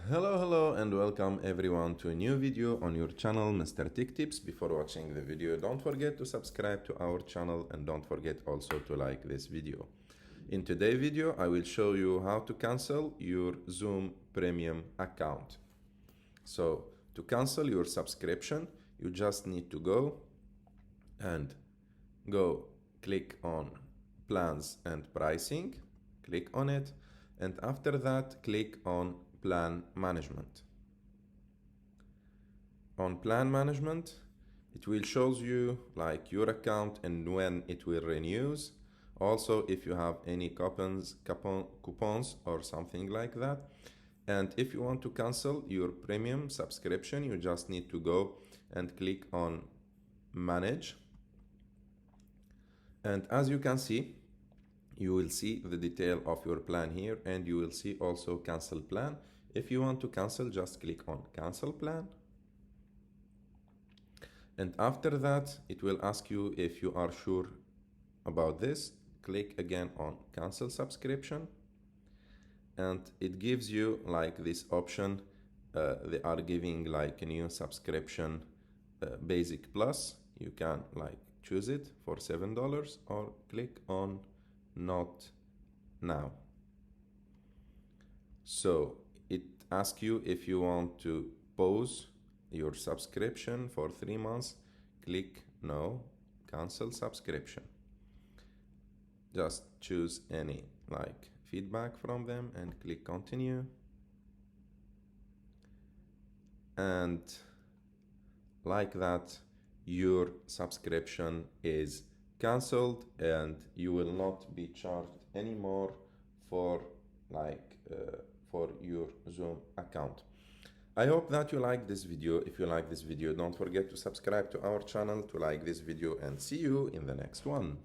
Hello and welcome everyone to a new video on your channel Mr. Tech Tips. Before watching the video, don't forget to subscribe to our channel and don't forget also to like this video. In today's video, I will show you how to cancel your Zoom Premium account. So to cancel your subscription, you just need to go click on plans and pricing, click on it, and after that click on plan management. On plan management, it will show you like your account and when it will renews. Also, if you have any coupons or something like that. And if you want to cancel your premium subscription, you just need to go and click on manage. And as you can see, you will see the detail of your plan here, and you will see also cancel plan. If you want to cancel, just click on cancel plan. And after that, it will ask you if you are sure about this. Click again on cancel subscription. And it gives you like this option. They are giving like a new subscription, basic plus. You can like choose it for $7 or click on not now. So it asks you if you want to pause your subscription for 3 months. Click no, cancel subscription. Just choose any like feedback from them and click continue. And like that, your subscription is cancelled and you will not be charged anymore for for your Zoom account. I hope that you like this video. If you like this video, don't forget to subscribe to our channel, to like this video, and see you in the next one.